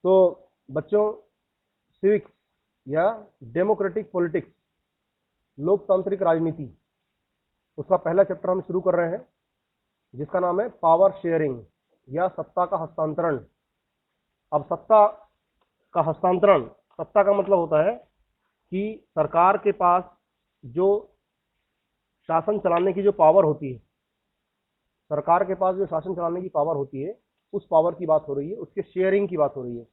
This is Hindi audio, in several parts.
तो बच्चों, सिविक्स या डेमोक्रेटिक पॉलिटिक्स, लोकतांत्रिक राजनीति, उसका पहला चैप्टर हम शुरू कर रहे हैं, जिसका नाम है पावर शेयरिंग या सत्ता का हस्तांतरण। अब सत्ता का हस्तांतरण, सत्ता का मतलब होता है कि सरकार के पास जो शासन चलाने की जो पावर होती है, सरकार के पास जो शासन चलाने की पावर होती है, उस पावर की बात हो रही है, उसके शेयरिंग की बात हो रही है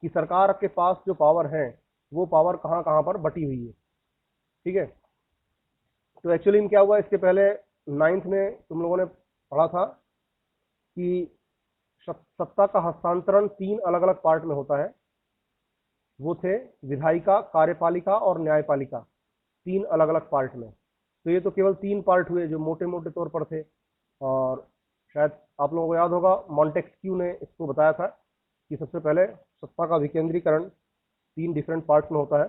कि सरकार के पास जो पावर है वो पावर कहाँ कहाँ पर बटी हुई है। ठीक है, तो एक्चुअली में क्या हुआ, इसके पहले 9th में तुम लोगों ने पढ़ा था कि सत्ता का हस्तांतरण 3 अलग अलग पार्ट में होता है। वो थे विधायिका, कार्यपालिका और न्यायपालिका, 3 अलग अलग पार्ट में। तो ये तो केवल 3 पार्ट हुए जो मोटे मोटे तौर पर थे, और शायद आप लोगों को याद होगा मॉन्टेस्क्यू ने इसको बताया था कि सबसे पहले सत्ता का विकेंद्रीकरण 3 डिफरेंट पार्ट्स में होता है।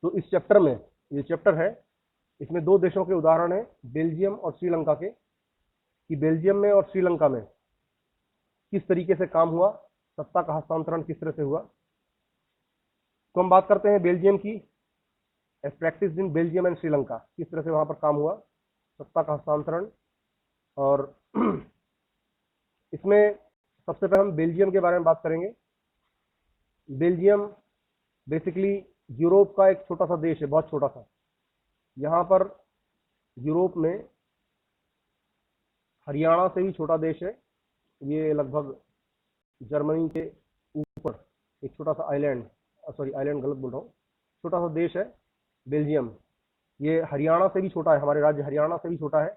तो इस चैप्टर में, ये चैप्टर है, इसमें 2 देशों के उदाहरण है, बेल्जियम और श्रीलंका के, कि बेल्जियम में और श्रीलंका में किस तरीके से काम हुआ, सत्ता का हस्तांतरण किस तरह से हुआ। तो हम बात करते हैं बेल्जियम की, as practice in Belgium and Sri Lanka, किस तरह से वहां पर काम हुआ सत्ता का हस्तांतरण। और इसमें सबसे पहले हम बेल्जियम के बारे में बात करेंगे। बेल्जियम बेसिकली यूरोप का एक छोटा सा देश है, बहुत छोटा सा। यहाँ पर यूरोप में हरियाणा से भी छोटा देश है, ये लगभग जर्मनी के ऊपर एक छोटा सा आइलैंड, सॉरी आइलैंड गलत बोल रहा हूँ, छोटा सा देश है बेल्जियम। ये हरियाणा से भी छोटा है, हमारे राज्य हरियाणा से भी छोटा है।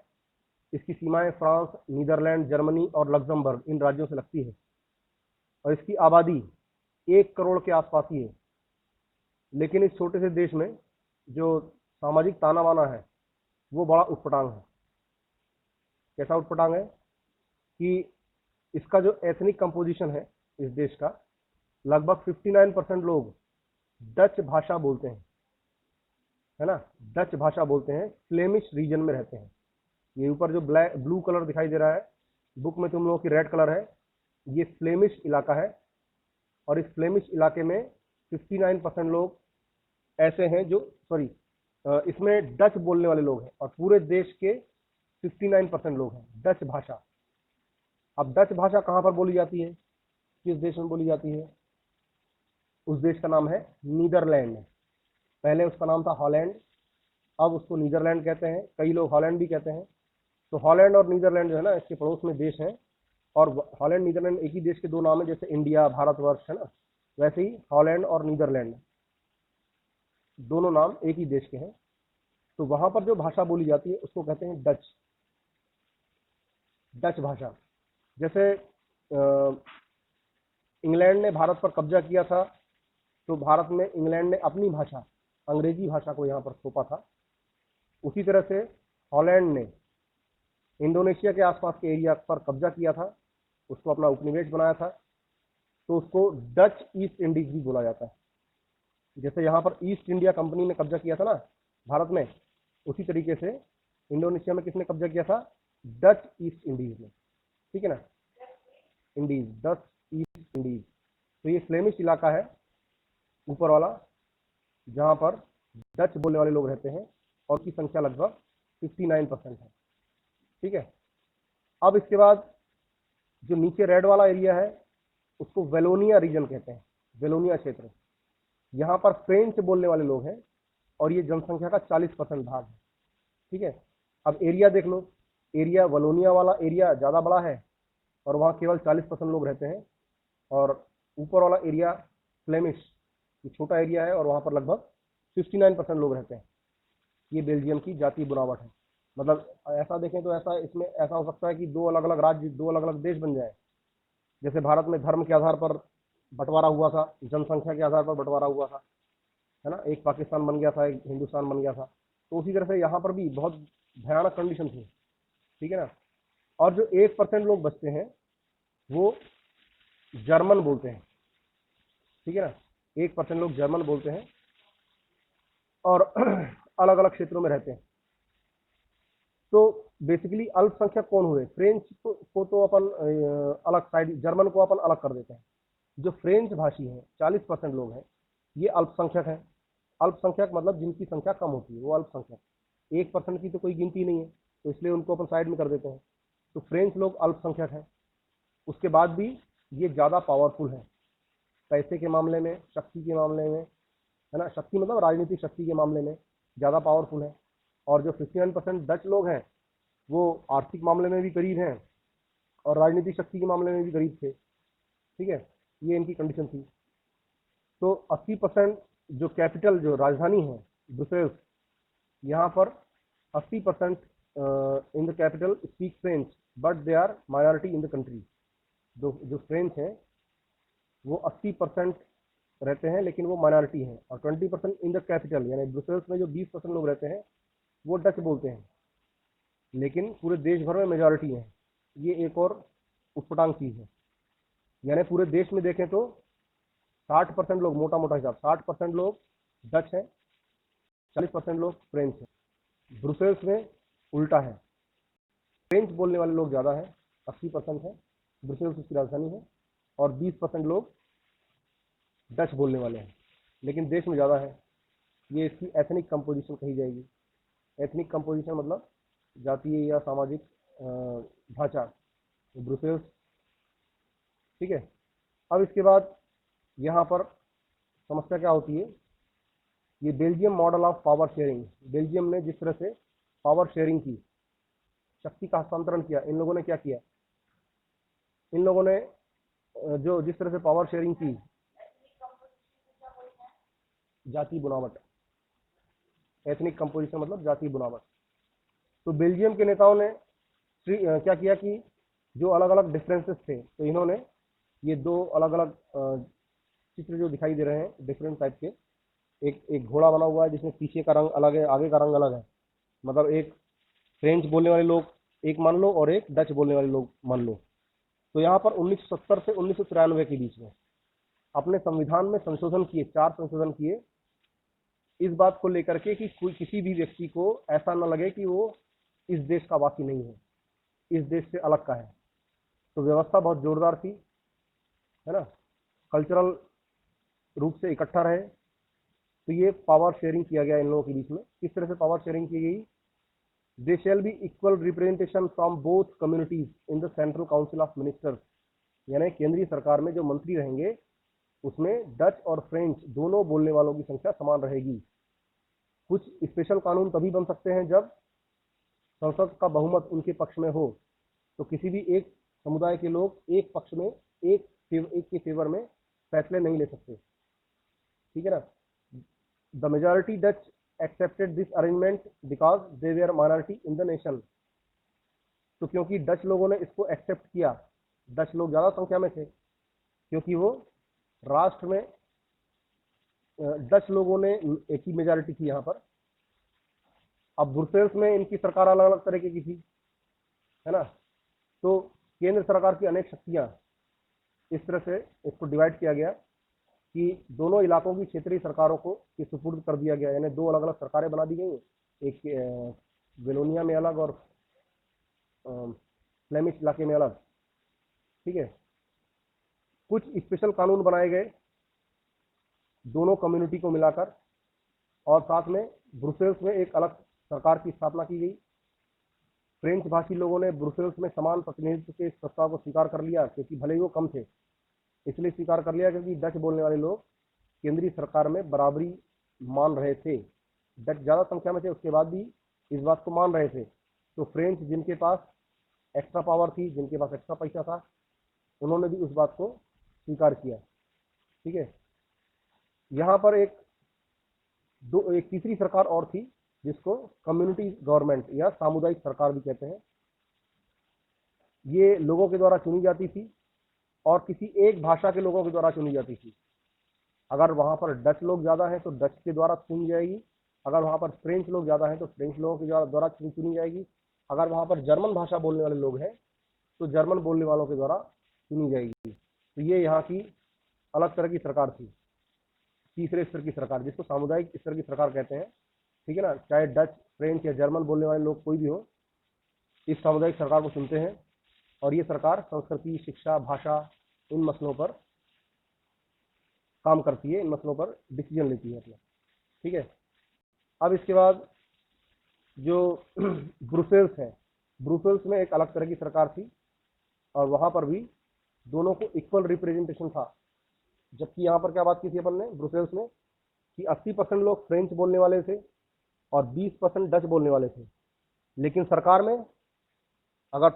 इसकी सीमाएं फ्रांस, नीदरलैंड, जर्मनी और लग्जमबर्ग, इन राज्यों से लगती है। और इसकी आबादी 1 करोड़ के आसपास ही है। लेकिन इस छोटे से देश में जो सामाजिक ताना बाना है वो बड़ा उटपटांग है। कैसा उटपटांग है कि इसका जो एथनिक कंपोजिशन है इस देश का, लगभग 59% लोग डच भाषा बोलते हैं, है ना, डच भाषा बोलते हैं, फ्लेमिश रीजन में रहते हैं। ये ऊपर जो ब्लू कलर दिखाई दे रहा है, बुक में तुम लोगों की रेड कलर है, ये फ्लेमिश इलाका है। और इस फ्लेमिश इलाके में 59% लोग ऐसे हैं जो, सॉरी, इसमें डच बोलने वाले लोग हैं, और पूरे देश के 59% लोग हैं डच भाषा। अब डच भाषा कहाँ पर बोली जाती है, किस देश में बोली जाती है? उस देश का नाम है नीदरलैंड। पहले उसका नाम था हॉलैंड, अब उसको नीदरलैंड कहते हैं, कई लोग हॉलैंड भी कहते हैं। तो हॉलैंड और नीदरलैंड जो है ना, इसके पड़ोस में देश हैं। और हॉलैंड नीदरलैंड एक ही देश के 2 नाम है, जैसे इंडिया भारतवर्ष है ना, वैसे ही हॉलैंड और नीदरलैंड दोनों नाम एक ही देश के हैं। तो वहां पर जो भाषा बोली जाती है उसको कहते हैं डच, डच भाषा। जैसे इंग्लैंड ने भारत पर कब्जा किया था, तो भारत में इंग्लैंड ने अपनी भाषा, अंग्रेजी भाषा को यहाँ पर थोपा था। उसी तरह से हॉलैंड ने इंडोनेशिया के आसपास के एरिया पर कब्जा किया था, उसको अपना उपनिवेश बनाया था, तो उसको डच ईस्ट इंडीज भी बोला जाता है। जैसे यहाँ पर ईस्ट इंडिया कंपनी ने कब्जा किया था ना भारत में, उसी तरीके से इंडोनेशिया में किसने कब्जा किया था? डच ईस्ट इंडीज ने। ठीक है ना, इंडीज, डच ईस्ट इंडीज। तो ये फ्लेमिश इलाका है ऊपर वाला, जहाँ पर डच बोलने वाले लोग रहते हैं, और की संख्या लगभग 59% है। ठीक है, अब इसके बाद जो नीचे रेड वाला एरिया है उसको वेलोनिया रीजन कहते हैं, वेलोनिया क्षेत्र। यहाँ पर फ्रेंच बोलने वाले लोग हैं, और ये जनसंख्या का 40% भाग है। ठीक है, अब एरिया देख लो, एरिया वलोनिया वाला एरिया ज़्यादा बड़ा है और वहाँ केवल 40% लोग रहते हैं, और ऊपर वाला एरिया फ्लेमिश, ये छोटा एरिया है और वहाँ पर लगभग 59% लोग रहते हैं। ये बेल्जियम की जातीय बनावट है। मतलब ऐसा देखें तो ऐसा, इसमें ऐसा हो सकता है कि 2 अलग अलग राज्य, 2 अलग अलग देश बन जाए। जैसे भारत में धर्म के आधार पर बंटवारा हुआ था, जनसंख्या के आधार पर बंटवारा हुआ था, है ना, एक पाकिस्तान बन गया था, एक हिंदुस्तान बन गया था। तो उसी तरह से यहाँ पर भी बहुत भयानक कंडीशन थी। ठीक है ना, और जो 1% लोग बचते हैं वो जर्मन बोलते हैं। ठीक है ना, 1% लोग जर्मन बोलते हैं और अलग अलग क्षेत्रों में रहते हैं। तो बेसिकली अल्पसंख्यक कौन हुए? फ्रेंच को तो अपन अलग साइड, जर्मन को अपन अलग कर देते हैं। जो फ्रेंच भाषी हैं 40% लोग हैं, ये अल्पसंख्यक हैं। अल्पसंख्यक मतलब जिनकी संख्या कम होती है वो अल्पसंख्यक। 1% की तो कोई गिनती नहीं है, तो इसलिए उनको अपन साइड में कर देते हैं। तो फ्रेंच लोग अल्पसंख्यक हैं। उसके बाद भी ये ज़्यादा पावरफुल है पैसे के मामले में, शक्ति के मामले में, है ना, शक्ति मतलब राजनीतिक शक्ति के मामले में ज़्यादा पावरफुल है। और जो 59% डच लोग हैं वो आर्थिक मामले में भी करीब हैं और राजनीतिक शक्ति के मामले में भी करीब थे। ठीक है, ये इनकी कंडीशन थी। तो 80% जो कैपिटल, जो राजधानी है ब्रुसेल्स, यहाँ पर 80% in the capital speak French but they are minority in the country. जो फ्रेंच हैं वो 80% रहते हैं लेकिन वो माइनॉरिटी हैं, और 20% इन द कैपिटल यानी ब्रुसेल्स में जो 20% लोग रहते हैं वो डच बोलते हैं, लेकिन पूरे देश भर में मेजॉरिटी है। ये एक और उटपटांग चीज़ है। यानी पूरे देश में देखें तो 60% लोग, मोटा मोटा हिसाब 60% लोग डच हैं, 40% लोग फ्रेंच हैं। ब्रुसेल्स में उल्टा है, फ्रेंच बोलने वाले लोग ज़्यादा हैं, 80% है, ब्रुसेल्स उसकी राजधानी है, और 20% लोग डच बोलने वाले हैं, लेकिन देश में ज़्यादा है। ये इसकी एथनिक कंपोजिशन कही जाएगी। एथनिक कंपोजिशन मतलब जातीय या सामाजिक ढांचा, ब्रुसेल्स। ठीक है, अब इसके बाद यहाँ पर समस्या क्या होती है? ये Belgium model of power sharing, Belgium ने जिस तरह से पावर शेयरिंग की, शक्ति का हस्तांतरण किया, इन लोगों ने क्या किया? इन लोगों ने जो जिस तरह से पावर शेयरिंग की, जाति बुनावट, एथनिक कंपोजिशन मतलब जाति बुनावट। तो बेल्जियम के नेताओं ने क्या किया कि जो अलग अलग डिफरेंसेस थे, तो इन्होंने ये दो अलग अलग चित्र जो दिखाई दे रहे हैं डिफरेंट टाइप के, एक घोड़ा बना हुआ है जिसमें पीछे का रंग अलग है, आगे का रंग अलग है। मतलब एक फ्रेंच बोलने वाले लोग एक मान लो और एक डच बोलने वाले लोग मान लो। तो यहाँ पर 1970 से 1993 के बीच में अपने संविधान में संशोधन किए, 4 संशोधन किए, इस बात को लेकर के कि कोई किसी भी व्यक्ति को ऐसा न लगे कि वो इस देश का वासी नहीं है, इस देश से अलग का है। तो व्यवस्था बहुत जोरदार थी, है ना, कल्चरल रूप से इकट्ठा रहे। तो ये पावर शेयरिंग किया गया इन लोगों के बीच में। किस तरह से पावर शेयरिंग की गई? They shall be equal representation from both communities in the central council of ministers, यानी केंद्रीय सरकार में जो मंत्री रहेंगे उसमें डच और फ्रेंच दोनों बोलने वालों की संख्या समान रहेगी। कुछ स्पेशल कानून तभी बन सकते हैं जब संसद का बहुमत उनके पक्ष में हो। तो किसी भी एक समुदाय के लोग एक पक्ष में, एक के फेवर में फैसले नहीं ले सकते। ठीक है ना? The majority Dutch accepted this arrangement because they were minority in the nation. तो क्योंकि डच लोगों ने इसको एक्सेप्ट किया, डच लोग ज़्यादा संख्या में थे क्योंकि वो राष्ट्र में, डच लोगों ने एक ही मेजॉरिटी थी यहाँ पर। अब ब्रुसेल्स में इनकी सरकार अलग अलग तरीके की थी, है ना। तो केंद्र सरकार की अनेक शक्तियाँ, इस तरह से इसको डिवाइड किया गया कि दोनों इलाकों की क्षेत्रीय सरकारों को के सुपुर्द कर दिया गया, यानी दो अलग अलग सरकारें बना दी गई, एक वेलोनिया में अलग और फ्लेमिश इलाके में अलग। ठीक है, कुछ स्पेशल कानून बनाए गए दोनों कम्युनिटी को मिलाकर, और साथ में ब्रुसेल्स में एक अलग सरकार की स्थापना की गई। फ्रेंच भाषी लोगों ने ब्रुसेल्स में समान प्रतिनिधित्व के इस प्रस्ताव को स्वीकार कर लिया, क्योंकि भले ही वो कम थे, इसलिए स्वीकार कर लिया क्योंकि डच बोलने वाले लोग केंद्रीय सरकार में बराबरी मान रहे थे। डच ज़्यादा संख्या में थे, उसके बाद भी इस बात को मान रहे थे। तो फ्रेंच जिनके पास एक्स्ट्रा पावर थी, जिनके पास एक्स्ट्रा पैसा था, उन्होंने भी उस बात को स्वीकार किया। ठीक है, यहाँ पर एक तीसरी सरकार और थी जिसको कम्युनिटी गवर्नमेंट या सामुदायिक सरकार भी कहते हैं। ये लोगों के द्वारा चुनी जाती थी और किसी एक भाषा के लोगों के द्वारा चुनी जाती थी। अगर वहाँ पर डच लोग ज़्यादा हैं तो डच के द्वारा चुनी जाएगी, अगर वहाँ पर फ्रेंच लोग ज़्यादा हैं तो फ्रेंच लोगों के द्वारा चुनी जाएगी, अगर वहाँ पर जर्मन भाषा बोलने वाले लोग हैं तो जर्मन बोलने वालों के द्वारा चुनी जाएगी। तो ये यहाँ की अलग तरह की सरकार थी, तीसरे स्तर की सरकार, जिसको सामुदायिक स्तर की सरकार कहते हैं। ठीक है ना, चाहे डच, फ्रेंच या जर्मन बोलने वाले लोग कोई भी हो, इस सामुदायिक सरकार को चुनते हैं और ये सरकार संस्कृति, शिक्षा, भाषा, इन मसलों पर काम करती है, इन मसलों पर डिसीजन लेती है अपना। ठीक है। अब इसके बाद जो ब्रुसेल्स है, ब्रुसेल्स में एक अलग तरह की सरकार थी और वहां पर भी दोनों को इक्वल रिप्रेजेंटेशन था। जबकि यहाँ पर क्या बात की थी अपन ने ब्रुसेल्स में कि 80% लोग फ्रेंच बोलने वाले थे और 20% डच बोलने वाले थे। लेकिन सरकार में अगर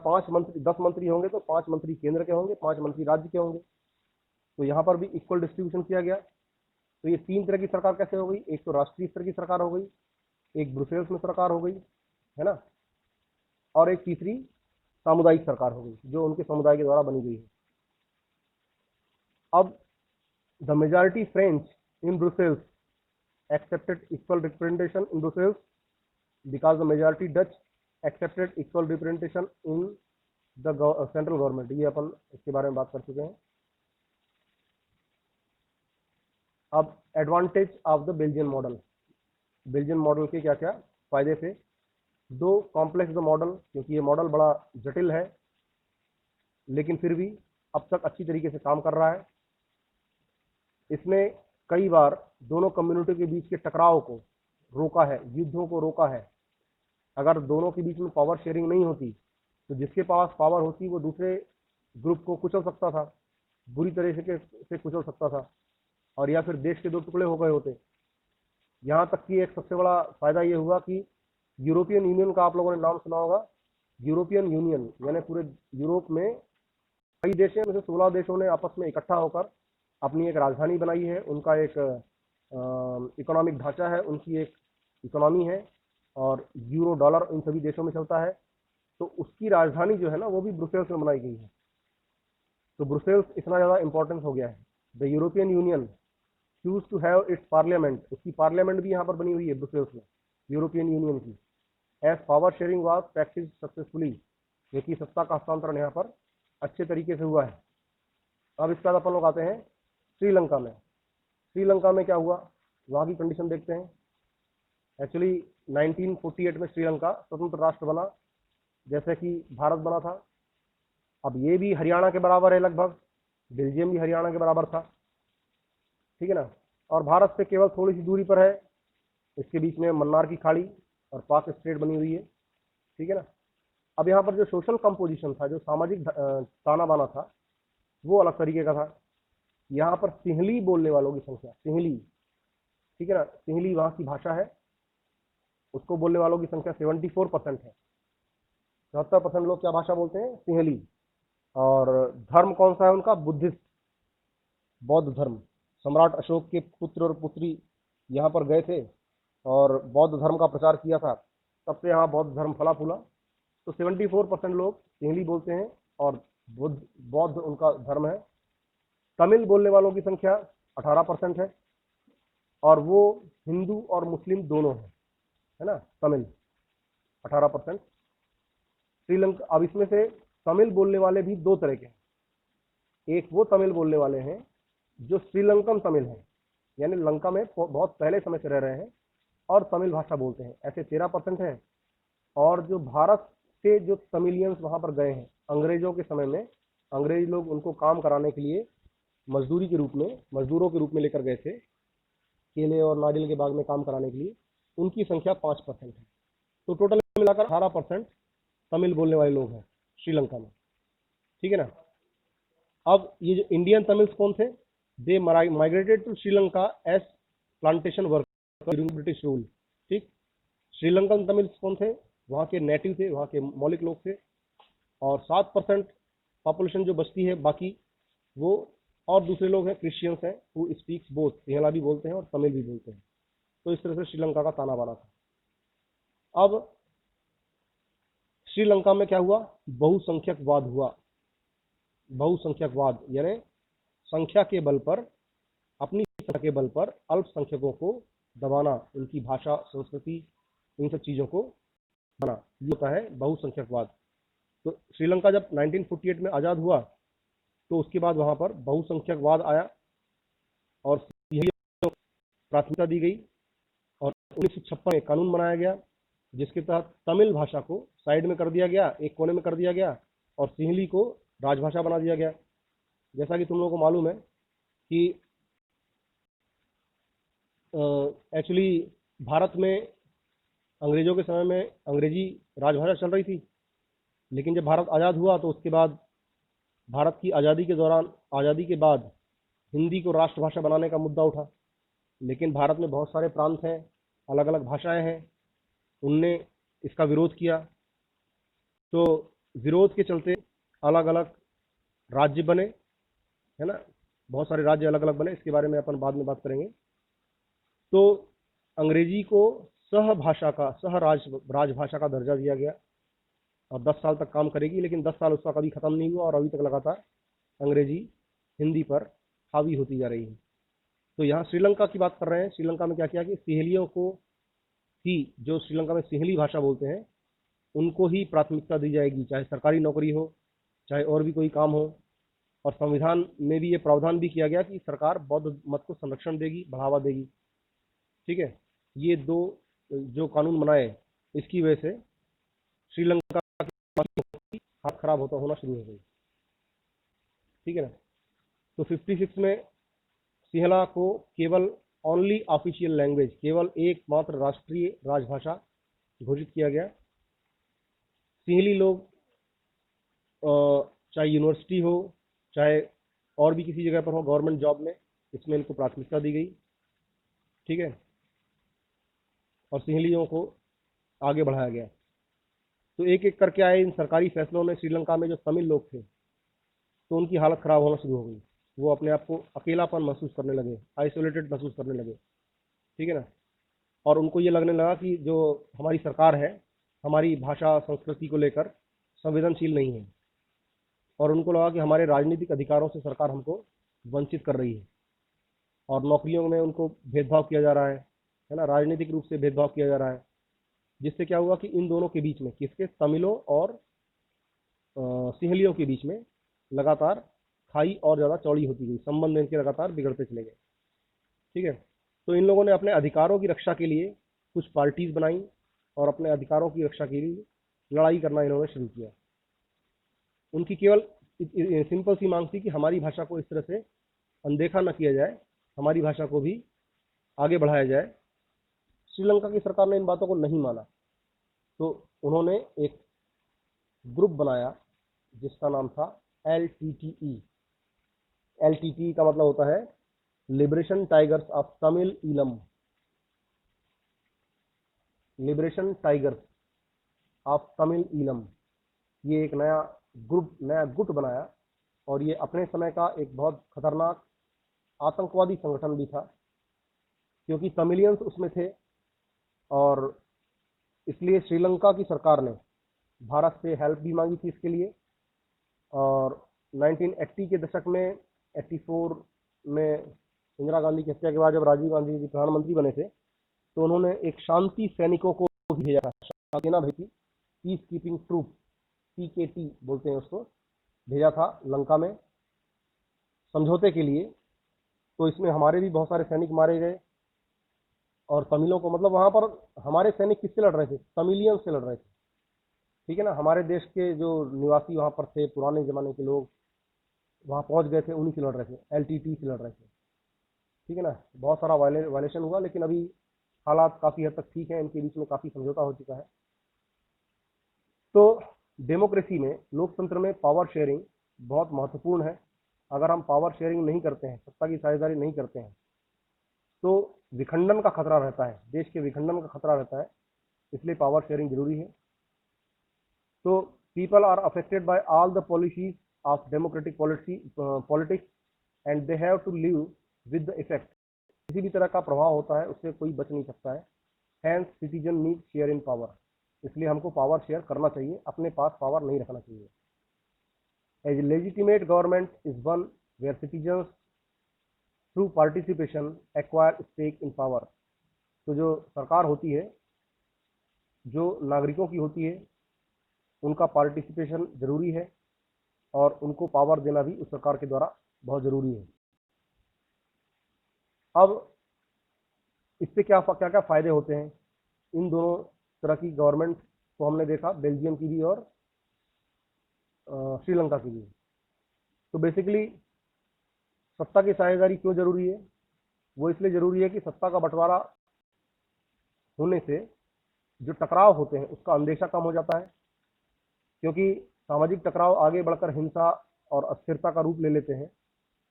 10 मंत्री होंगे तो 5 मंत्री केंद्र के होंगे, 5 मंत्री राज्य के होंगे। तो यहाँ पर भी इक्वल डिस्ट्रीब्यूशन किया गया। तो ये 3 तरह की सरकार कैसे हो गई? एक तो राष्ट्रीय स्तर की सरकार हो गई, एक ब्रुसेल्स में सरकार हो गई, है ना, और एक तीसरी सामुदायिक सरकार हो गई जो उनके समुदाय के द्वारा बनी गई है। अब the majority French in Brussels accepted equal representation in Brussels because the majority Dutch accepted equal representation in the central government। ये अपन इसके बारे में बात कर चुके हैं। अब advantage of the Belgian model, Belgian model के क्या क्या फायदे थे? दो, कॉम्प्लेक्स द मॉडल, क्योंकि ये मॉडल बड़ा जटिल है लेकिन फिर भी अब तक अच्छी तरीके से काम कर रहा है। इसने कई बार दोनों कम्युनिटी के बीच के टकराव को रोका है, युद्धों को रोका है। अगर दोनों के बीच में पावर शेयरिंग नहीं होती तो जिसके पास पावर होती वो दूसरे ग्रुप को कुचल सकता था, बुरी तरह से कुचल सकता था, और या फिर देश के दो टुकड़े हो गए होते। यहाँ तक कि एक सबसे बड़ा फायदा ये हुआ कि यूरोपियन यूनियन का आप लोगों ने नाम सुना होगा। यूरोपियन यूनियन यानी पूरे यूरोप में कई देशों में से 16 देशों ने आपस में इकट्ठा होकर अपनी एक राजधानी बनाई है, उनका एक इकोनॉमिक ढांचा है, उनकी एक इकोनॉमी है और यूरो डॉलर इन सभी देशों में चलता है। तो उसकी राजधानी जो है ना वो भी ब्रुसेल्स में बनाई गई है। तो ब्रुसेल्स इतना ज़्यादा इंपॉर्टेंस हो गया है। The European Union choose to have its parliament, उसकी पार्लियामेंट भी यहाँ पर बनी हुई है ब्रुसेल्स में, यूरोपियन यूनियन की। As power sharing was practice successfully, क्योंकि सत्ता का हस्तांतरण यहाँ पर अच्छे तरीके से हुआ है। अब इसके बाद अपन लोग आते हैं श्रीलंका में। श्रीलंका में क्या हुआ, वहाँ की कंडीशन देखते हैं। एक्चुअली 1948 में श्रीलंका स्वतंत्र राष्ट्र बना, जैसे कि भारत बना था। अब ये भी हरियाणा के बराबर है लगभग, बेल्जियम भी हरियाणा के बराबर था, ठीक है ना, और भारत से केवल थोड़ी सी दूरी पर है। इसके बीच में मन्नार की खाड़ी और पाक स्टेट बनी हुई है, ठीक है ना। अब यहाँ पर जो सोशल कंपोजिशन था, जो सामाजिक ताना बाना था, वो अलग तरीके का था। यहाँ पर सिंहली बोलने वालों की संख्या, सिंहली, ठीक है ना, सिंहली वहाँ की भाषा है, उसको बोलने वालों की संख्या 74% है। 74% लोग क्या भाषा बोलते हैं? सिंहली। और धर्म कौन सा है उनका? बुद्धिस्ट, बौद्ध धर्म। सम्राट अशोक के पुत्र और पुत्री यहाँ पर गए थे और बौद्ध धर्म का प्रचार किया था, तब से यहाँ बौद्ध धर्म फला फूला। तो 74% लोग सिंहली बोलते हैं और बौद्ध उनका धर्म है। तमिल बोलने वालों की संख्या 18% है और वो हिंदू और मुस्लिम दोनों है ना। तमिल 18%। श्रीलंका, अब इसमें से तमिल बोलने वाले भी दो तरह के हैं। एक वो तमिल बोलने वाले हैं जो श्रीलंकन तमिल है, यानी लंका में बहुत पहले समय से रह रहे हैं और तमिल भाषा बोलते हैं, ऐसे 13% है। और जो भारत से जो तमिलियंस वहां पर गए हैं अंग्रेजों के समय में, अंग्रेज लोग उनको काम कराने के लिए मजदूरी के रूप में, मजदूरों के रूप में लेकर गए थे, केले और नारियल के बाग में काम कराने के लिए, उनकी संख्या 5% है। तो टोटल मिलाकर 18% तमिल बोलने वाले लोग हैं श्रीलंका में, ठीक है ना। अब ये जो इंडियन तमिल्स कौन थे? They migrated to Sri Lanka as plantation worker during British rule, ठीक। श्रीलंकन तमिल्स कौन थे? वहाँ के नेटिव थे, वहाँ के मौलिक लोग थे। और 7% पॉपुलेशन जो बचती है बाकी, वो और दूसरे लोग हैं, क्रिश्चियंस हैं, हु स्पीक्स बोथ, सिंहला भी बोलते हैं और तमिल भी बोलते हैं। तो इस तरह से श्रीलंका का ताना बाना था। अब श्रीलंका में क्या हुआ? बहुसंख्यकवाद हुआ। बहुसंख्यकवाद यानी संख्या के बल पर, अपनी संख्या के बल पर अल्पसंख्यकों को दबाना, उनकी भाषा, संस्कृति, इन सब चीजों को बना, ये होता है बहुसंख्यकवाद। तो श्रीलंका जब 1948 में आजाद हुआ तो उसके बाद वहां पर बहुसंख्यकवाद आया और प्राथमिकता दी गई और 1956 में कानून बनाया गया जिसके तहत तमिल भाषा को साइड में कर दिया गया, एक कोने में कर दिया गया, और सिंहली को राजभाषा बना दिया गया। जैसा कि तुम लोगों को मालूम है कि एक्चुअली भारत में अंग्रेजों के समय में अंग्रेजी राजभाषा चल रही थी, लेकिन जब भारत आज़ाद हुआ तो उसके बाद भारत की आज़ादी के दौरान, आज़ादी के बाद हिंदी को राष्ट्रभाषा बनाने का मुद्दा उठा। लेकिन भारत में बहुत सारे प्रांत हैं, अलग अलग भाषाएं हैं, उनने इसका विरोध किया। तो विरोध के चलते अलग अलग राज्य बने, है ना, बहुत सारे राज्य अलग अलग बने, इसके बारे में अपन बाद में बात करेंगे। तो अंग्रेजी को सहभाषा का, राजभाषा का दर्जा दिया गया और 10 साल तक काम करेगी, लेकिन 10 साल उसका कभी खत्म नहीं हुआ और अभी तक लगातार अंग्रेजी हिंदी पर हावी होती जा रही है। तो यहाँ श्रीलंका की बात कर रहे हैं। श्रीलंका में क्या किया कि सिंहलियों को ही, जो श्रीलंका में सिंहली भाषा बोलते हैं, उनको ही प्राथमिकता दी जाएगी, चाहे सरकारी नौकरी हो, चाहे और भी कोई काम हो। और संविधान में भी ये प्रावधान भी किया गया कि सरकार बौद्ध मत को संरक्षण देगी, बढ़ावा देगी। ठीक है, ये दो जो कानून बनाए, इसकी वजह से श्रीलंका की हाथ खराब होना शुरू हो गई। ठीक है ना। तो 56 में सिंहला को केवल ओनली ऑफिशियल लैंग्वेज, केवल एकमात्र राष्ट्रीय राजभाषा घोषित किया गया। सिंहली लोग चाहे यूनिवर्सिटी हो, चाहे और भी किसी जगह पर हो, गवर्नमेंट जॉब में, इसमें इनको प्राथमिकता दी गई। ठीक है, और सिंहलियों को आगे बढ़ाया गया। तो एक एक करके आए इन सरकारी फैसलों ने श्रीलंका में जो तमिल लोग थे, तो उनकी हालत खराब होना शुरू हो गई। वो अपने आप को अकेलापन महसूस करने लगे, आइसोलेटेड महसूस करने लगे। ठीक है ना। और उनको ये लगने लगा कि जो हमारी सरकार है, हमारी भाषा संस्कृति को लेकर संवेदनशील नहीं है, और उनको लगा कि हमारे राजनीतिक अधिकारों से सरकार हमको वंचित कर रही है, और नौकरियों में उनको भेदभाव किया जा रहा है ना, राजनीतिक रूप से भेदभाव किया जा रहा है। जिससे क्या हुआ कि इन दोनों के बीच में, किसके, तमिलों और सिंहलियों के बीच में लगातार खाई और ज़्यादा चौड़ी होती गई, संबंध इनके लगातार बिगड़ते चले गए। ठीक है। तो इन लोगों ने अपने अधिकारों की रक्षा के लिए कुछ पार्टीज बनाई और अपने अधिकारों की रक्षा के लिए लड़ाई करना इन्होंने शुरू किया। उनकी केवल सिंपल सी मांग थी कि हमारी भाषा को इस तरह से अनदेखा न किया जाए, हमारी भाषा को भी आगे बढ़ाया जाए। श्रीलंका की सरकार ने इन बातों को नहीं माना, तो उन्होंने एक ग्रुप बनाया जिसका नाम था LTTE। LTTE का मतलब होता है liberation tigers of Tamil Eelam, liberation tigers of Tamil Eelam. ये एक नया ग्रुप, नया गुट बनाया, और ये अपने समय का एक बहुत खतरनाक आतंकवादी संगठन भी था, क्योंकि तमिलियंस उसमें थे। और इसलिए श्रीलंका की सरकार ने भारत से हेल्प भी मांगी थी इसके लिए। और 1980 के दशक में, 84 में इंदिरा गांधी की हत्या के बाद जब राजीव गांधी जी प्रधानमंत्री बने थे, तो उन्होंने एक शांति सैनिकों को भेजा था, सेना भेजी, पीस कीपिंग ट्रूप, PKT बोलते हैं उसको, भेजा था लंका में समझौते के लिए। तो इसमें हमारे भी बहुत सारे सैनिक मारे गए, और तमिलों को, मतलब वहाँ पर हमारे सैनिक किससे लड़ रहे थे? तमिलियन से लड़ रहे थे। ठीक है ना। हमारे देश के जो निवासी वहाँ पर थे, पुराने ज़माने के लोग वहाँ पहुँच गए थे, उन्हीं से लड़ रहे थे, LTT से लड़ रहे थे। ठीक है ना। बहुत सारा वायलेशन हुआ, लेकिन अभी हालात काफ़ी हद तक ठीक है, इनके बीच में काफ़ी समझौता हो चुका है। तो डेमोक्रेसी में, लोकतंत्र में पावर शेयरिंग बहुत महत्वपूर्ण है। अगर हम पावर शेयरिंग नहीं करते हैं, सत्ता की साझेदारी नहीं करते हैं, तो विखंडन का खतरा रहता है, देश के विखंडन का खतरा रहता है। इसलिए पावर शेयरिंग जरूरी है। तो people are affected by all the policies of democratic politics and they have to live with the effect. किसी भी तरह का प्रभाव होता है, उससे कोई बच नहीं सकता है। Hence citizen need share in power. इसलिए हमको पावर शेयर करना चाहिए, अपने पास पावर नहीं रखना चाहिए। As legitimate government is one where citizens through participation acquire stake in power. तो जो सरकार होती है, जो नागरिकों की होती है, उनका पार्टिसिपेशन जरूरी है, और उनको पावर देना भी उस सरकार के द्वारा बहुत जरूरी है। अब इससे क्या क्या फायदे होते हैं इन दोनों तरह की गवर्नमेंट को हमने देखा, बेल्जियम की भी और श्रीलंका की भी। तो बेसिकली सत्ता की साझेदारी क्यों जरूरी है? वो इसलिए जरूरी है कि सत्ता का बंटवारा होने से जो टकराव होते हैं उसका अंदेशा कम हो जाता है, क्योंकि सामाजिक टकराव आगे बढ़कर हिंसा और अस्थिरता का रूप ले लेते हैं।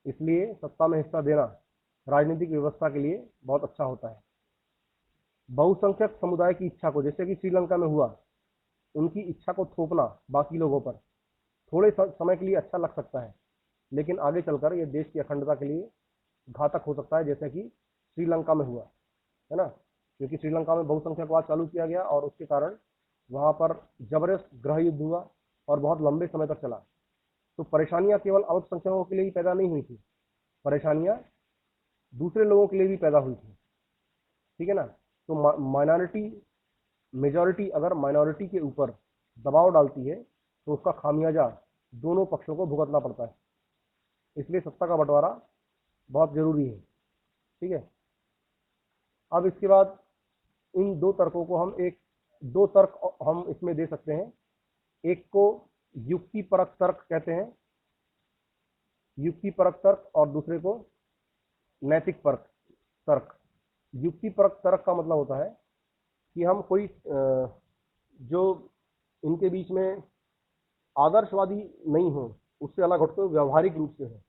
इसलिए सत्ता में हिस्सा देना राजनीतिक व्यवस्था के लिए बहुत अच्छा होता है। बहुसंख्यक समुदाय की इच्छा को, जैसे कि श्रीलंका में हुआ, उनकी इच्छा को थोपना बाकी लोगों पर थोड़े समय के लिए अच्छा लग सकता है, लेकिन आगे चलकर यह देश की अखंडता के लिए घातक हो सकता है, जैसे कि श्रीलंका में हुआ, है ना। क्योंकि श्रीलंका में बहुसंख्यकवाद चालू किया गया और उसके कारण वहाँ पर जबरदस्त गृह युद्ध हुआ और बहुत लंबे समय तक चला। तो परेशानियां केवल अल्पसंख्यकों के लिए ही पैदा नहीं हुई थी, परेशानियां दूसरे लोगों के लिए भी पैदा हुई थी, ठीक है ना। तो माइनॉरिटी मेजॉरिटी अगर माइनॉरिटी के ऊपर दबाव डालती है तो उसका खामियाजा दोनों पक्षों को भुगतना पड़ता है। इसलिए सत्ता का बंटवारा बहुत जरूरी है, ठीक है। अब इसके बाद इन दो तर्कों को हम दो तर्क हम इसमें दे सकते हैं। एक को युक्तिपरक तर्क कहते हैं, युक्तिपरक तर्क, और दूसरे को नैतिक परक तर्क। युक्तिपरक तर्क का मतलब होता है कि हम कोई जो इनके बीच में आदर्शवादी नहीं हो, उससे अलग हटते हुए व्यवहारिक रूप से हो,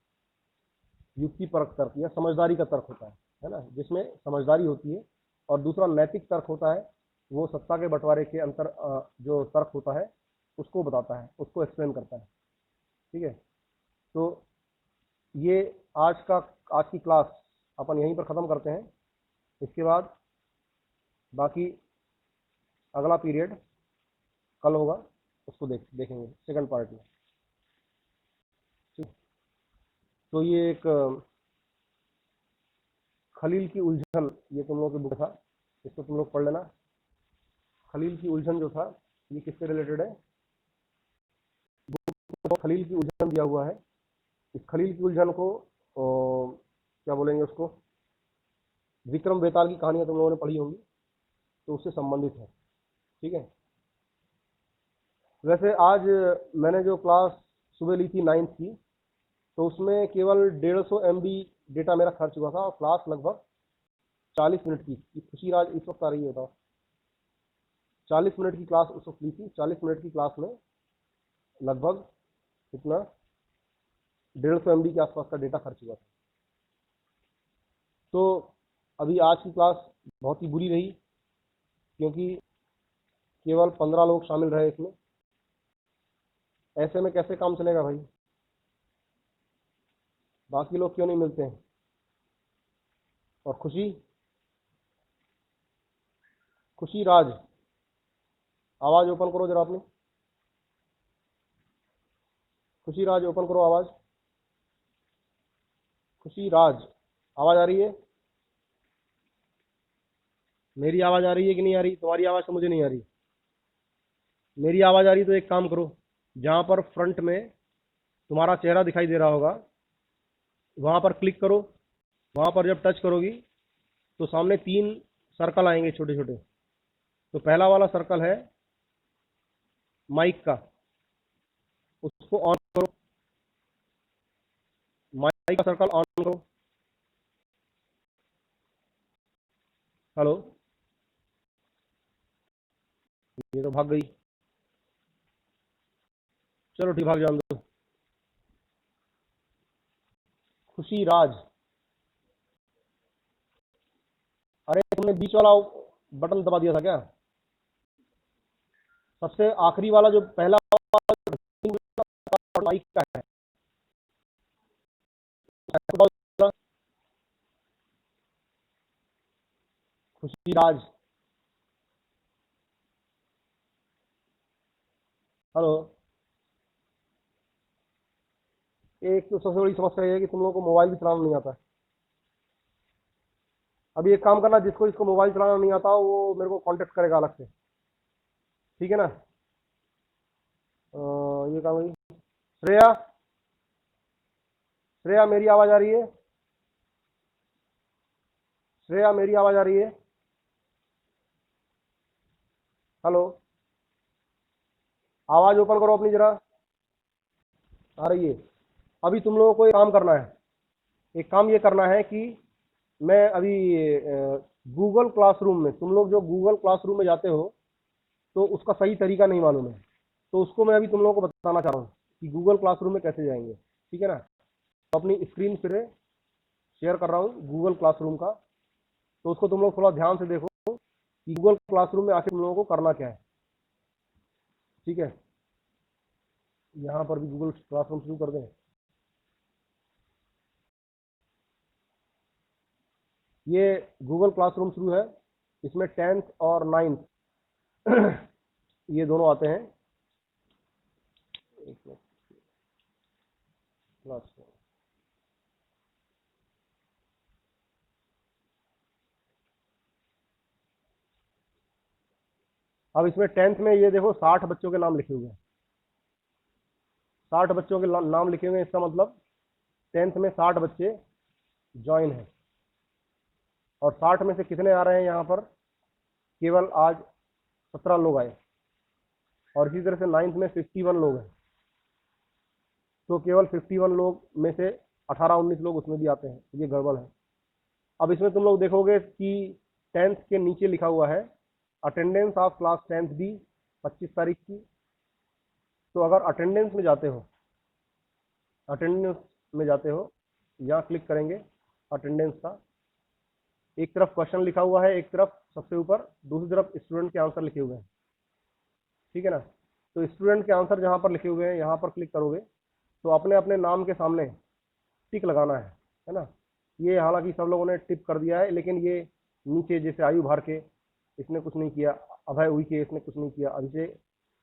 युक्तिपरक तर्क या समझदारी का तर्क होता है ना, जिसमें समझदारी होती है। और दूसरा नैतिक तर्क होता है, वो सत्ता के बंटवारे के अंतर जो तर्क होता है उसको बताता है, उसको एक्सप्लेन करता है, ठीक है। तो ये आज की क्लास अपन यहीं पर ख़त्म करते हैं। इसके बाद बाकी अगला पीरियड कल होगा, उसको देखेंगे सेकंड पार्ट में, ठीक। तो ये एक खलील की उलझन, ये तुम लोगों की बुक था, इसको तुम लोग पढ़ लेना। खलील की उलझन जो था ये किससे रिलेटेड है? तो खलील की उलझन दिया हुआ है। इस खलील की उलझन को क्या बोलेंगे उसको, विक्रम बेताल की कहानियां तुम लोगों ने पढ़ी होंगी, तो उससे संबंधित है, ठीक है। वैसे आज मैंने जो क्लास सुबह ली थी 9th की, तो उसमें केवल 150 MB डेटा मेरा खर्च हुआ था और क्लास लगभग 40 मिनट की। खुशी राज इस वक्त आ रही है, बताओ। 40 मिनट की क्लास उस वक्त ली थी। 40 मिनट की क्लास में लगभग इतना 150 MB के आसपास का डेटा खर्च हुआ था। तो अभी आज की क्लास बहुत ही बुरी रही, क्योंकि केवल 15 लोग शामिल रहे इसमें। ऐसे में कैसे काम चलेगा भाई? बाकी लोग क्यों नहीं मिलते हैं? और खुशी राज, आवाज ओपन करो जरा अपनी। खुशी राज ओपन करो आवाज। खुशी राज, आवाज आ रही है? मेरी आवाज आ रही है कि नहीं आ रही? तुम्हारी आवाज तो मुझे नहीं आ रही। मेरी आवाज आ रही तो एक काम करो, जहां पर फ्रंट में तुम्हारा चेहरा दिखाई दे रहा होगा वहां पर क्लिक करो। वहां पर जब टच करोगी तो सामने 3 सर्कल आएंगे छोटे छोटे। तो पहला वाला सर्कल है माइक का, उसको ऑन करो। माइक का सर्कल ऑन करो। हेलो, ये तो भाग गई। चलो ठीक, भाग जान दो। खुशी राज, अरे तुमने बीच वाला बटन दबा दिया था क्या? सबसे आखिरी वाला जो पहला माइक का है, खुशी राज, हेलो। एक तो सबसे बड़ी समस्या ये है कि तुम लोगों को मोबाइल भी चलाना नहीं आता है। अभी एक काम करना, जिसको मोबाइल चलाना नहीं आता वो मेरे को कांटेक्ट करेगा अलग से, ठीक है ना। ये काम है। श्रेया, श्रेया मेरी आवाज आ रही है? श्रेया मेरी आवाज आ रही है? हेलो, आवाज ओपन करो अपनी जरा। आ रही है। अभी तुम लोगों को एक काम करना है। एक काम ये करना है कि मैं अभी गूगल क्लासरूम में, तुम लोग जो गूगल क्लासरूम में जाते हो तो उसका सही तरीका नहीं मालूम है, तो उसको मैं अभी तुम लोगों को बताना चाह रहा हूँ कि गूगल क्लासरूम में कैसे जाएंगे। ठीक है ना? तो अपनी स्क्रीन फिर शेयर कर रहा हूँ गूगल क्लासरूम का, तो उसको तुम लोग थोड़ा ध्यान से देखो कि गूगल क्लासरूम में आके तुम लोगों को करना क्या है। ठीक है, यहाँ पर भी गूगल क्लासरूम शुरू कर दें। ये गूगल क्लासरूम शुरू है, इसमें 10th और 9th ये दोनों आते हैं। एक मिनट, क्लासरूम। अब इसमें 10th में ये देखो 60 बच्चों के नाम लिखे हुए हैं। 60 बच्चों के नाम लिखे हुए हैं, इसका मतलब 10th में 60 बच्चे ज्वाइन हैं। और 60 में से कितने आ रहे हैं यहाँ पर? केवल आज 17 लोग आए। और इसी तरह से 9th में 51 लोग हैं, तो केवल 51 लोग में से 18-19 लोग उसमें भी आते हैं। ये गड़बड़ है। अब इसमें तुम लोग देखोगे कि 10th के नीचे लिखा हुआ है अटेंडेंस ऑफ क्लास 10th भी 25 तारीख की। तो अगर अटेंडेंस में जाते हो, अटेंडेंस में जाते हो, यहाँ क्लिक करेंगे अटेंडेंस का। एक तरफ क्वेश्चन लिखा हुआ है, एक तरफ सबसे ऊपर, दूसरी तरफ स्टूडेंट के आंसर लिखे हुए हैं। ठीक है ना? तो स्टूडेंट के आंसर जहाँ पर लिखे हुए हैं यहाँ पर क्लिक करोगे तो अपने अपने नाम के सामने टिक लगाना है ना? ये हालांकि सब लोगों ने टिक कर दिया है, लेकिन ये नीचे जैसे आयु भार के, इसने कुछ नहीं किया, अभय उइके इसने कुछ नहीं किया, अभिषेक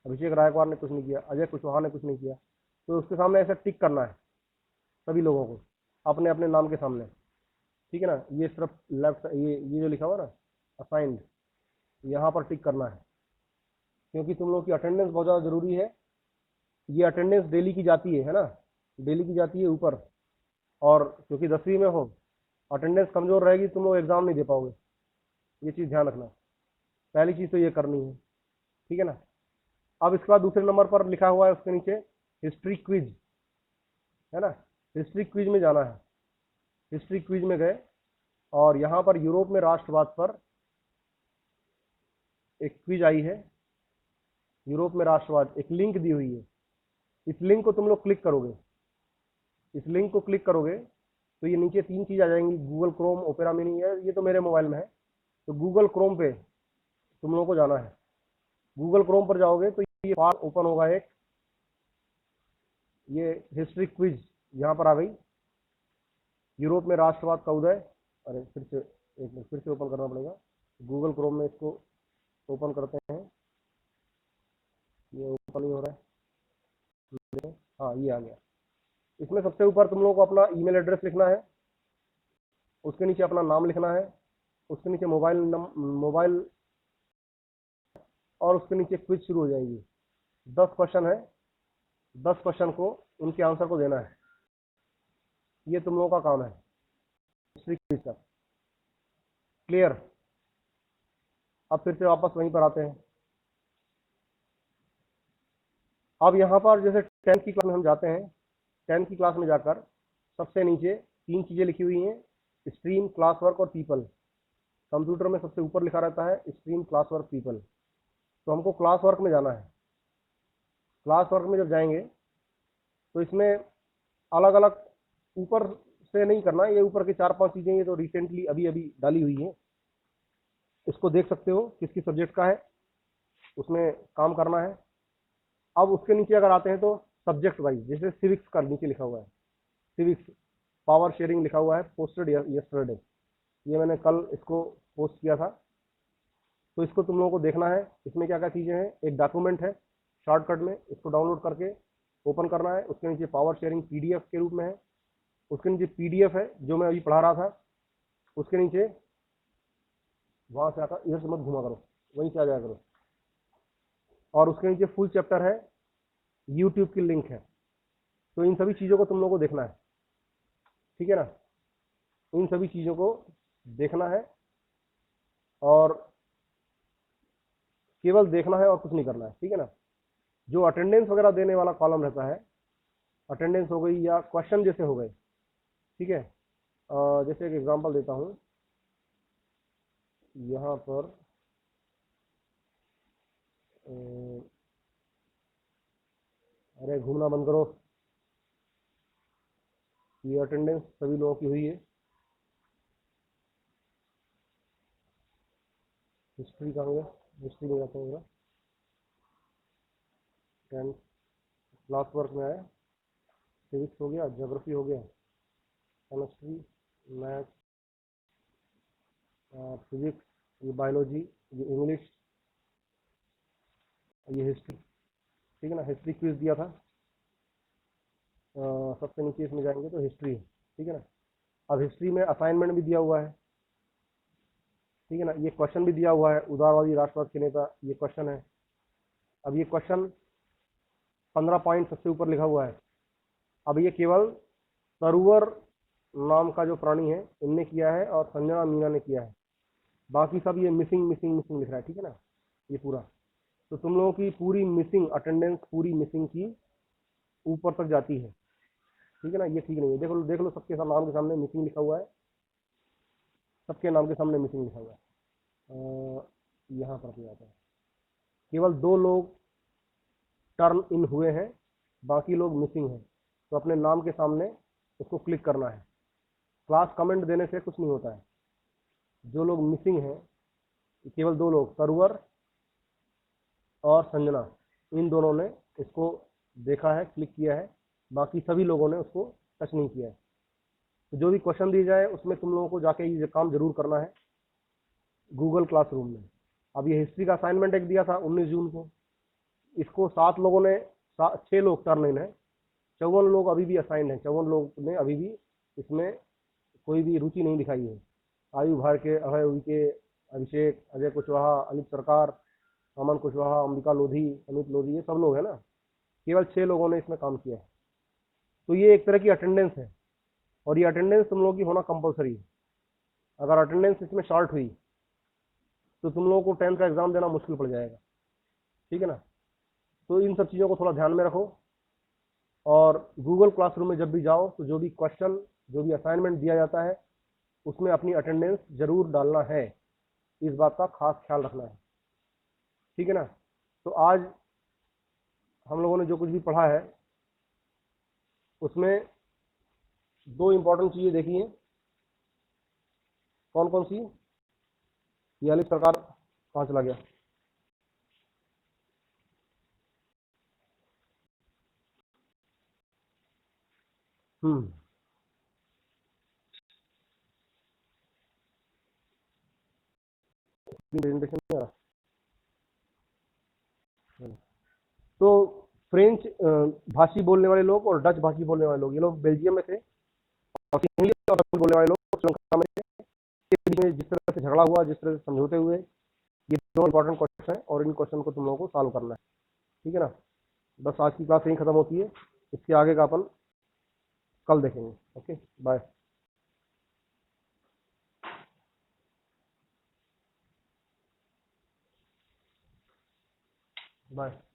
अभिषेक रायकवार ने कुछ नहीं किया, अजय कुशवाहा ने कुछ नहीं किया, तो उसके सामने ऐसा टिक करना है सभी लोगों को अपने अपने नाम के सामने। ठीक है ना? ये सिर्फ लेफ्ट, ये जो लिखा हुआ ना असाइंड, यहाँ पर टिक करना है, क्योंकि तुम लोग की अटेंडेंस बहुत ज़्यादा जरूरी है। ये अटेंडेंस डेली की जाती है ना? डेली की जाती है ऊपर। और क्योंकि 10वीं में हो, अटेंडेंस कमजोर रहेगी, तुम लोग एग्जाम नहीं दे पाओगे। ये चीज़ ध्यान रखना। पहली चीज़ तो ये करनी है। ठीक है ना? अब इसके बाद दूसरे नंबर पर लिखा हुआ है उसके नीचे हिस्ट्री क्विज, है ना? हिस्ट्री क्विज में जाना है। हिस्ट्री क्विज में गए और यहाँ पर यूरोप में राष्ट्रवाद पर एक क्विज आई है। यूरोप में राष्ट्रवाद, एक लिंक दी हुई है। इस लिंक को तुम लोग क्लिक करोगे, इस लिंक को क्लिक करोगे तो ये नीचे 3 चीज़ आ जाएंगी, गूगल क्रोम, ओपेरा मिनी है, ये तो मेरे मोबाइल में है। तो गूगल क्रोम पे तुम लोगों को जाना है। गूगल क्रोम पर जाओगे तो ये फाइल ओपन होगा एक, ये हिस्ट्री क्विज यहाँ पर आ गई। यूरोप में राष्ट्रवाद का उदय, अरे फिर से एक मिनट, फिर से ओपन करना पड़ेगा। गूगल क्रोम में इसको ओपन करते हैं, ये ओपन ही हो रहा है। हाँ, ये आ गया। इसमें सबसे ऊपर तुम लोगों को अपना ईमेल एड्रेस लिखना है, उसके नीचे अपना नाम लिखना है, उसके नीचे मोबाइल, और उसके नीचे क्विज शुरू हो जाएगी। 10 क्वेश्चन है, 10 क्वेश्चन को, उनके आंसर को देना है। ये तुम लोगों का काम है हिस्ट्री क्विज का। क्लियर? अब फिर से वापस वहीं पर आते हैं। अब यहाँ पर जैसे 10th की क्लास में हम जाते हैं, 10th की क्लास में जाकर सबसे नीचे 3 चीज़ें लिखी हुई हैं, स्ट्रीम, क्लास वर्क और पीपल। कंप्यूटर में सबसे ऊपर लिखा रहता है स्ट्रीम, क्लास वर्क, पीपल। तो हमको क्लास वर्क में जाना है। क्लास वर्क में जब जाएंगे तो इसमें अलग अलग, ऊपर से नहीं करना, ये ऊपर की 4-5 चीज़ें ये तो रिसेंटली अभी अभी डाली हुई हैं, इसको देख सकते हो किस किस सब्जेक्ट का है, उसमें काम करना है। अब उसके नीचे अगर आते हैं तो सब्जेक्ट वाइज, जैसे सिविक्स का नीचे लिखा हुआ है, सिविक्स पावर शेयरिंग लिखा हुआ है, पोस्टेड यस्टरडे, ये मैंने कल इसको पोस्ट किया था। तो इसको तुम लोगों को देखना है, इसमें क्या क्या चीज़ें हैं। एक डॉक्यूमेंट है शॉर्टकट में, इसको डाउनलोड करके ओपन करना है। उसके नीचे पावर शेयरिंग पीडीएफ के रूप में है, उसके नीचे पीडीएफ है जो मैं अभी पढ़ा रहा था, उसके नीचे, वहाँ से आकर इधर से मत घुमा करो, वहीं से आ जाया करो, और उसके नीचे फुल चैप्टर है, यूट्यूब की लिंक है। तो इन सभी चीज़ों को तुम लोगों को देखना है। ठीक है ना? इन सभी चीज़ों को देखना है और केवल देखना है और कुछ नहीं करना है, ठीक है ना। जो अटेंडेंस वगैरह देने वाला कॉलम रहता है, अटेंडेंस हो गई या क्वेश्चन जैसे हो गए, ठीक है। जैसे एक एग्जांपल देता हूँ यहाँ पर, अरे घूमना बंद करो, ये अटेंडेंस सभी लोगों की हुई है। हिस्ट्री कहाँ गया, हिस्ट्री में जाता हूँ, 10 क्लास वर्क में आया, सिविक्स हो गया, ज्योग्राफी हो गया, केमिस्ट्री, मैथ, फिजिक्स, ये बायोलॉजी, ये इंग्लिश, ये हिस्ट्री, ठीक है ना। हिस्ट्री क्विज दिया था, सबसे नीचे इसमें जाएंगे तो हिस्ट्री है, ठीक है ना। अब हिस्ट्री में असाइनमेंट भी दिया हुआ है, ठीक है ना। ये क्वेश्चन भी दिया हुआ है, उदारवादी राष्ट्रवाद के नेता, ये क्वेश्चन है। अब ये क्वेश्चन 15 पॉइंट सबसे ऊपर लिखा हुआ है। अब ये केवल तरुवर नाम का जो प्राणी है इनने किया है और संजना मीना ने किया है, बाकी सब ये मिसिंग मिसिंग मिसिंग लिख रहा है, ठीक है ना, ये पूरा। तो तुम लोगों की पूरी मिसिंग अटेंडेंस, पूरी मिसिंग की ऊपर तक जाती है, ठीक है ना। ये ठीक नहीं है, देख लो देख लो, सबके नाम के सामने मिसिंग लिखा हुआ है, सबके नाम के सामने मिसिंग लिखा हुआ है। यहाँ पर भी आता है, केवल 2 लोग टर्न इन हुए हैं, बाकी लोग मिसिंग हैं। तो अपने नाम के सामने उसको क्लिक करना है। क्लास कमेंट देने से कुछ नहीं होता है। जो लोग मिसिंग हैं, केवल 2 लोग, सरवर और संजना, इन दोनों ने इसको देखा है, क्लिक किया है, बाकी सभी लोगों ने उसको टच नहीं किया है। तो जो भी क्वेश्चन दिए जाए उसमें तुम लोगों को जाके ये काम जरूर करना है गूगल क्लासरूम में। अब ये हिस्ट्री का असाइनमेंट एक दिया था 19 जून को, इसको 7 लोगों ने, 6 लोग टर्न इन है, 54 लोग अभी भी असाइंड हैं, 54 लोग ने अभी भी इसमें कोई भी रुचि नहीं दिखाई है। आयु भार के, अभय उइके, अभिषेक, अजय कुशवाहा, अनिल सरकार, अमन कुशवाहा, अंबिका लोधी, अमित लोधी, ये सब लोग हैं ना, केवल 6 लोगों ने इसमें काम किया है। तो ये एक तरह की अटेंडेंस है, और ये अटेंडेंस तुम लोगों की होना कंपलसरी है। अगर अटेंडेंस इसमें शॉर्ट हुई तो तुम लोगों को 10th का एग्जाम देना मुश्किल पड़ जाएगा, ठीक है ना। तो इन सब चीज़ों को थोड़ा ध्यान में रखो, और गूगल क्लासरूम में जब भी जाओ तो जो भी क्वेश्चन, जो भी असाइनमेंट दिया जाता है उसमें अपनी अटेंडेंस जरूर डालना है, इस बात का खास ख्याल रखना है, ठीक है ना। तो आज हम लोगों ने जो कुछ भी पढ़ा है उसमें 2 इंपॉर्टेंट चीज़ें देखी हैं। कौन कौन सी? ये अनिल सरकार कहाँ चला गया? प्रेजेंटेशन नहीं आ रहा। तो फ्रेंच भाषी बोलने वाले लोग और डच भाषी बोलने वाले लोग, ये लोग बेल्जियम में थे, और इंग्लिश और डच बोलने वाले लोग श्रीलंका में थे। इसके बीच में जिस तरह से झगड़ा हुआ, जिस तरह से समझौते हुए, ये 2 इंपॉर्टेंट क्वेश्चन है, और इन क्वेश्चन को तुम लोगों को सॉल्व करना है, ठीक है ना। बस आज की क्लास यहीं खत्म होती है, इसके आगे का अपन कल देखेंगे। Okay, bye bye.